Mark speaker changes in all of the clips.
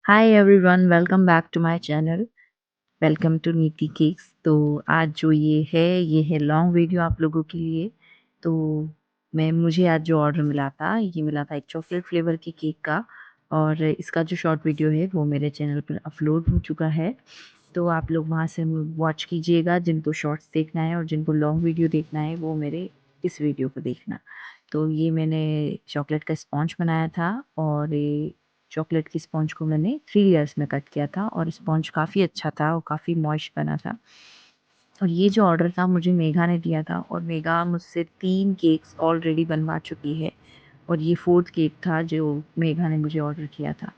Speaker 1: Hi everyone, welcome back to my channel. Welcome to Niti cakes. तो आज जो ये है लॉन्ग वीडियो आप लोगों के लिए। तो मैं मुझे आज जो ऑर्डर मिला था, ये मिला था एक चॉकलेट फ्लेवर की केक का। और इसका जो शॉर्ट वीडियो है वो मेरे चैनल पर अपलोड हो चुका है। तो आप लोग वहाँ से वॉच कीजिएगा। जिनको शॉर्ट्स देखना है और जिनको लॉन्ग वीडियो देखना है वो मेरे इस वीडियो को देखना। तो ये मैंने चॉकलेट का स्पॉन्ज बनाया था, और ये चॉकलेट की स्पॉन्ज को मैंने 3 लेयर्स में कट किया था, और स्पॉन्ज काफ़ी अच्छा था और काफ़ी मॉइस्ट बना था। और ये जो ऑर्डर था मुझे मेघा ने दिया था, और मेघा मुझसे 3 केक्स ऑलरेडी बनवा चुकी है। और ये 4th केक था जो मेघा ने मुझे ऑर्डर किया था।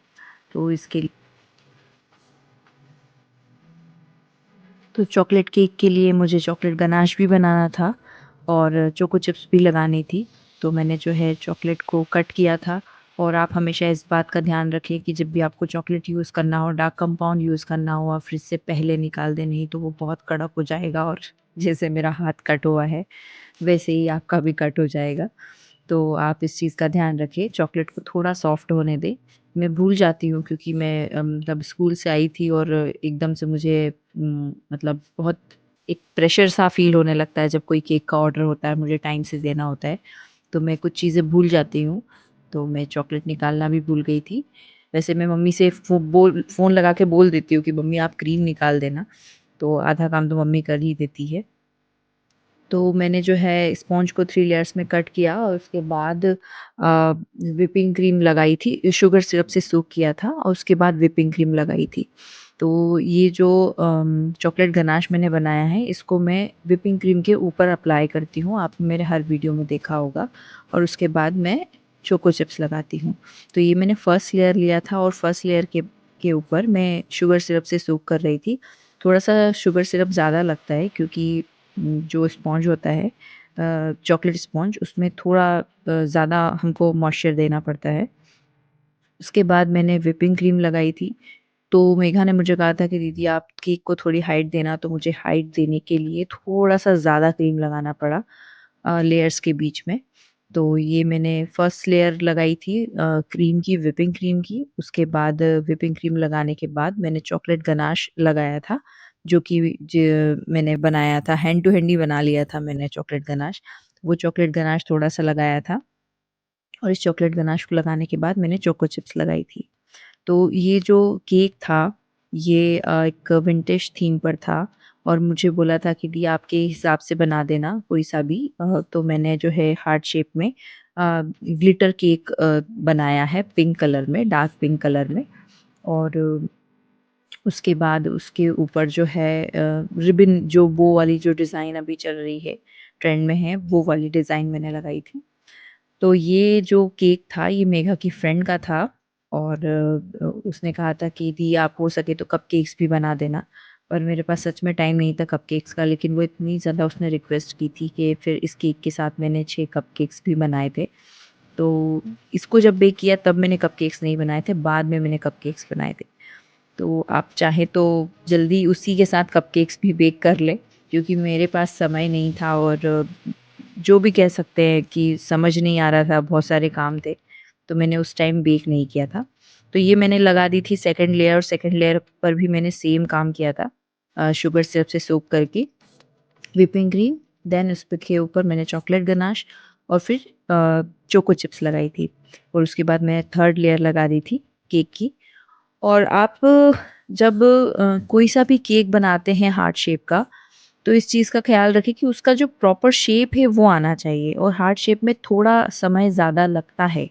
Speaker 1: तो इसके तो चॉकलेट केक के लिए मुझे चॉकलेट गनाश भी बनाना था और चोको चिप्स भी लगानी थी। तो मैंने जो है चॉकलेट को कट किया था। और आप हमेशा इस बात का ध्यान रखें कि जब भी आपको चॉकलेट यूज़ करना हो, डार्क कंपाउंड यूज़ करना हो, आप फ्रिज से पहले निकाल दें, नहीं तो वो बहुत कड़क हो जाएगा और जैसे मेरा हाथ कट हुआ है वैसे ही आपका भी कट हो जाएगा। तो आप इस चीज़ का ध्यान रखें, चॉकलेट को थोड़ा सॉफ्ट होने दें। मैं भूल जाती हूँ क्योंकि मैं मतलब स्कूल से आई थी और एकदम से मुझे मतलब बहुत एक प्रेशर सा फ़ील होने लगता है जब कोई केक का ऑर्डर होता है, मुझे टाइम से देना होता है, तो मैं कुछ चीज़ें भूल जाती हूँ। तो मैं चॉकलेट निकालना भी भूल गई थी। वैसे मैं मम्मी से फ़ोन लगा के बोल देती हूँ कि मम्मी आप क्रीम निकाल देना, तो आधा काम तो मम्मी कर ही देती है। तो मैंने जो है स्पॉन्ज को 3 लेयर्स में कट किया और उसके बाद व्हिपिंग क्रीम लगाई थी, शुगर सिरप से सोक किया था और उसके बाद व्हिपिंग क्रीम लगाई थी। तो ये जो चॉकलेट गनाश मैंने बनाया है, इसको मैं व्हिपिंग क्रीम के ऊपर अप्लाई करती हूँ, आपने मेरे हर वीडियो में देखा होगा। और उसके बाद मैं चोको चिप्स लगाती हूँ। तो ये मैंने फर्स्ट लेयर लिया था और फर्स्ट लेयर के ऊपर मैं शुगर सिरप से सोक कर रही थी। थोड़ा-सा शुगर सिरप ज़्यादा लगता है क्योंकि जो स्पॉन्ज होता है चॉकलेट स्पॉन्ज, उसमें थोड़ा ज़्यादा हमको मॉइस्चर देना पड़ता है। उसके बाद मैंने व्हिपिंग क्रीम लगाई थी। तो मेघा ने मुझे कहा था कि दीदी आप केक को थोड़ी हाइट देना, तो मुझे हाइट देने के लिए थोड़ा-सा ज़्यादा क्रीम लगाना पड़ा लेयर्स के बीच में। तो ये मैंने फर्स्ट लेयर लगाई थी क्रीम की, व्हिपिंग क्रीम की। उसके बाद व्हिपिंग क्रीम लगाने के बाद मैंने चॉकलेट गनाश लगाया था, जो कि मैंने बनाया था, हैंड टू हैंड ही बना लिया था मैंने चॉकलेट गनाश। वो चॉकलेट गनाश थोड़ा-सा लगाया था और इस चॉकलेट गनाश को लगाने के बाद मैंने चोको चिप्स लगाई थी। तो ये जो केक था, ये एक विंटेज थीम पर था और मुझे बोला था कि दी आपके हिसाब से बना देना कोई-सा भी। तो मैंने जो है हार्ट शेप में ग्लिटर केक बनाया है पिंक कलर में, डार्क पिंक कलर में। और उसके बाद उसके ऊपर जो है रिबन, जो बो वाली जो डिज़ाइन अभी चल रही है, ट्रेंड में है, वो वाली डिज़ाइन मैंने लगाई थी। तो ये जो केक था ये मेघा की फ्रेंड का था और उसने कहा था कि दी आप हो सके तो कपकेक्स भी बना देना। पर मेरे पास सच में टाइम नहीं था कपकेक्स का, लेकिन वो इतनी ज़्यादा उसने रिक्वेस्ट की थी कि फिर इस केक के साथ मैंने 6 कपकेक्स भी बनाए थे। तो इसको जब बेक किया तब मैंने कपकेक्स नहीं बनाए थे, बाद में मैंने कपकेक्स बनाए थे। तो आप चाहें तो जल्दी उसी के साथ कपकेक्स भी बेक कर लें, क्योंकि मेरे पास समय नहीं था और जो भी कह सकते हैं कि समझ नहीं आ रहा था, बहुत सारे काम थे, तो मैंने उस टाइम बेक नहीं किया था। तो ये मैंने लगा दी थी सेकंड लेयर, और सेकंड लेयर पर भी मैंने सेम काम किया था शुगर सिरप से सोक करके व्हिपिंग क्रीम, देन उसपे के ऊपर मैंने चॉकलेट गनाश और फिर चोको चिप्स लगाई थी और उसके बाद मैं थर्ड लेयर लगा दी थी केक की। और आप जब कोई सा भी केक बनाते हैं हार्ट शेप का, तो इस चीज़ का ख़्याल रखें कि उसका जो प्रॉपर शेप है वो आना चाहिए, और हार्ट शेप में थोड़ा समय ज़्यादा लगता है,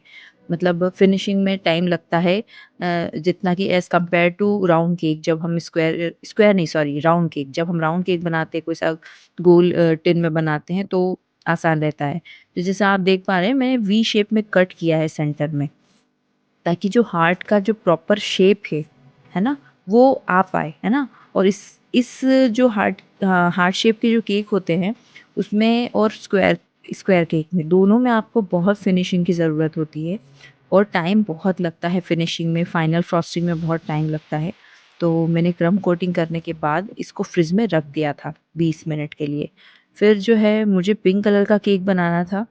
Speaker 1: मतलब फिनिशिंग में टाइम लगता है जितना कि as compare to round cake. जब हम स्क्वायर स्क्वायर नहीं, सॉरी, राउंड केक, जब हम राउंड केक बनाते हैं, कोई सा गोल टिन में बनाते हैं तो आसान रहता है। तो जैसे आप देख पा रहे हैं मैंने वी शेप में कट किया है सेंटर में, ताकि जो हार्ट का जो प्रॉपर शेप है ना? वो आ पाए, है ना? और इस जो हार्ट शेप के जो केक होते हैं, उसमें और स्क्वायर स्क्वायर केक में, दोनों में आपको बहुत फिनिशिंग की ज़रूरत होती है और टाइम बहुत लगता है फिनिशिंग में, फाइनल फ्रॉस्टिंग में बहुत टाइम लगता है। तो मैंने क्रम्ब कोटिंग करने के बाद इसको फ्रिज में रख दिया था 20 मिनट के लिए। फिर जो है मुझे पिंक कलर का केक बनाना था,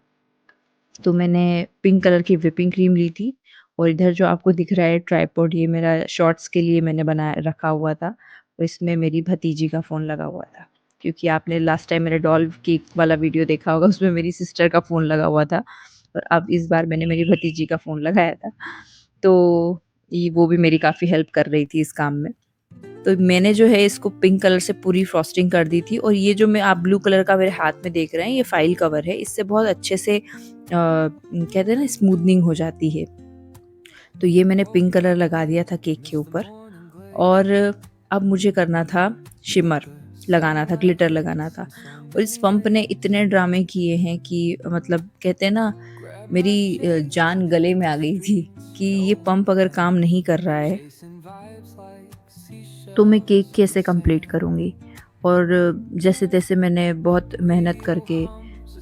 Speaker 1: तो मैंने पिंक कलर की व्हिपिंग क्रीम ली थी और इधर जो आपको दिख रहा है ट्राइपॉड, ये मेरा शॉर्ट्स के लिए मैंने बनाया रखा हुआ था और इसमें मेरी भतीजी का फ़ोन लगा हुआ था। क्योंकि आपने लास्ट टाइम मेरा डॉल केक वाला वीडियो देखा होगा, उसमें मेरी सिस्टर का फ़ोन लगा हुआ था और अब इस बार मैंने मेरी भतीजी का फ़ोन लगाया था। तो ये वो भी मेरी काफ़ी हेल्प कर रही थी इस काम में। तो मैंने जो है इसको पिंक कलर से पूरी फ्रॉस्टिंग कर दी थी और ये जो मैं आप ब्लू कलर का मेरे हाथ में देख रहे हैं, ये फाइल कवर है। इससे बहुत अच्छे से कहते हैं ना, स्मूथनिंग हो जाती है। तो ये मैंने पिंक कलर लगा दिया था केक के ऊपर और अब मुझे करना था शिमर लगाना था, ग्लिटर लगाना था। और इस पंप ने इतने ड्रामे किए हैं कि मतलब कहते हैं ना, मेरी जान गले में आ गई थी कि ये पंप अगर काम नहीं कर रहा है तो मैं केक कैसे कंप्लीट करूँगी। और जैसे-तैसे मैंने बहुत मेहनत करके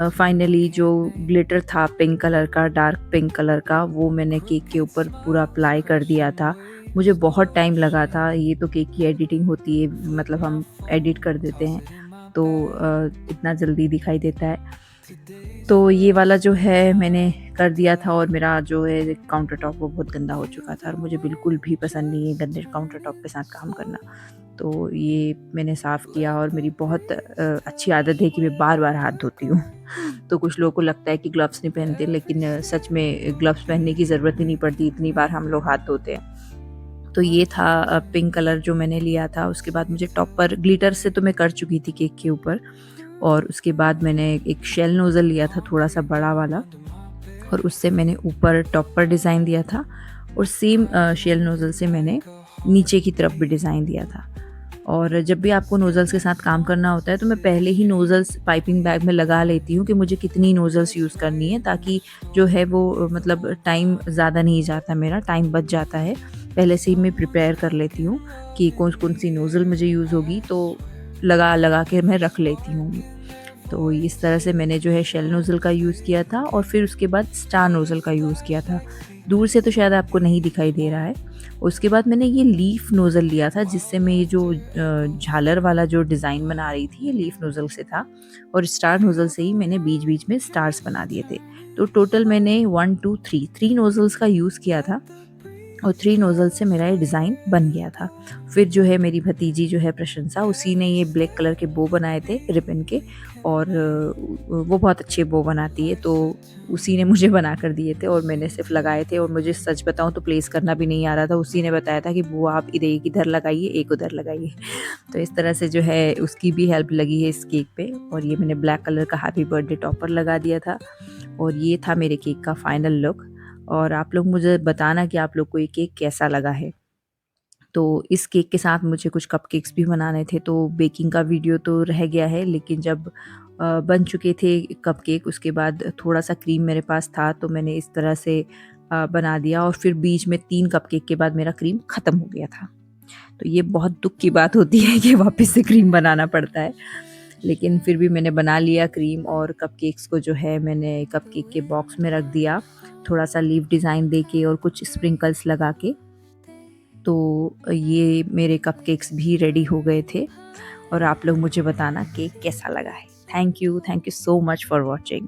Speaker 1: फाइनली जो ग्लिटर था पिंक कलर का, डार्क पिंक कलर का, वो मैंने केक के ऊपर पूरा अप्लाई कर दिया था। मुझे बहुत टाइम लगा था, ये तो केक की एडिटिंग होती है, मतलब हम एडिट कर देते हैं, तो इतना जल्दी दिखाई देता है। तो ये वाला जो है मैंने कर दिया था और मेरा जो है काउंटर टॉप वो बहुत गंदा हो चुका था और मुझे बिल्कुल भी पसंद नहीं है गंदे काउंटर टॉप के साथ काम करना। तो ये मैंने साफ़ किया और मेरी बहुत अच्छी आदत है कि मैं बार-बार हाथ धोती हूँ। तो कुछ लोगों को लगता है कि ग्लव्स नहीं पहनते, लेकिन सच में ग्लव्स पहनने की ज़रूरत ही नहीं पड़ती, इतनी बार हम लोग हाथ धोते हैं। तो ये था पिंक कलर जो मैंने लिया था। उसके बाद मुझे टॉप पर ग्लिटर से तो मैं कर चुकी थी केक के ऊपर और उसके बाद मैंने एक शेल नोज़ल लिया था थोड़ा-सा बड़ा वाला और उससे मैंने ऊपर टॉप पर डिज़ाइन दिया था और सेम शेल नोज़ल से मैंने नीचे की तरफ भी डिज़ाइन दिया था। और जब भी आपको नोज़ल्स के साथ काम करना होता है तो मैं पहले ही नोज़ल्स पाइपिंग बैग में लगा लेती हूँ कि मुझे कितनी नोज़ल्स यूज़ करनी है, ताकि जो है वो मतलब टाइम ज़्यादा नहीं जाता, मेरा टाइम बच जाता है। पहले से ही मैं प्रिपेयर कर लेती हूँ कि कौन-कौन सी नोज़ल मुझे यूज़ होगी, तो लगा-लगा के मैं रख लेती हूँ। तो इस तरह से मैंने जो है शेल नोज़ल का यूज़ किया था और फिर उसके बाद स्टार नोज़ल का यूज़ किया था। दूर से तो शायद आपको नहीं दिखाई दे रहा है। उसके बाद मैंने ये लीफ नोज़ल लिया था, जिससे मैं ये जो झालर वाला जो डिज़ाइन बना रही थी, ये लीफ नोज़ल से था और स्टार नोज़ल से ही मैंने बीच-बीच में स्टार्स बना दिए थे। तो टोटल मैंने 1, 2, 3 नोज़ल्स का यूज़ किया था और 3 नोज़ल से मेरा ये डिज़ाइन बन गया था। फिर जो है मेरी भतीजी जो है प्रशंसा, उसी ने ये ब्लैक कलर के बो बनाए थे रिबन के और वो बहुत अच्छे बो बनाती है, तो उसी ने मुझे बना कर दिए थे और मैंने सिर्फ लगाए थे और मुझे सच बताऊँ तो प्लेस करना भी नहीं आ रहा था। उसी ने बताया था कि बुआ आप इधर एक इधर लगाइए, एक उधर लगाइए। तो इस तरह से जो है उसकी भी हेल्प लगी है इस केक पे और ये मैंने ब्लैक कलर का हैप्पी बर्थडे टॉपर लगा दिया था और ये था मेरे केक का फाइनल लुक। और आप लोग मुझे बताना कि आप लोग को ये केक कैसा लगा है। तो इस केक के साथ मुझे कुछ कपकेक्स भी बनाने थे, तो बेकिंग का वीडियो तो रह गया है, लेकिन जब बन चुके थे कपकेक, उसके बाद थोड़ा-सा क्रीम मेरे पास था तो मैंने इस तरह से बना दिया और फिर बीच में 3 कपकेक के बाद मेरा क्रीम ख़त्म हो गया था। तो ये बहुत दुःख की बात होती है कि वापस से क्रीम बनाना पड़ता है। लेकिन फिर भी मैंने बना लिया क्रीम और कपकेक्स को जो है मैंने कपकेक के बॉक्स में रख दिया, थोड़ा-सा लीफ डिज़ाइन देके और कुछ स्प्रिंकल्स लगा के। तो ये मेरे कपकेक्स भी रेडी हो गए थे और आप लोग मुझे बताना केक कैसा लगा है। Thank you so much for watching.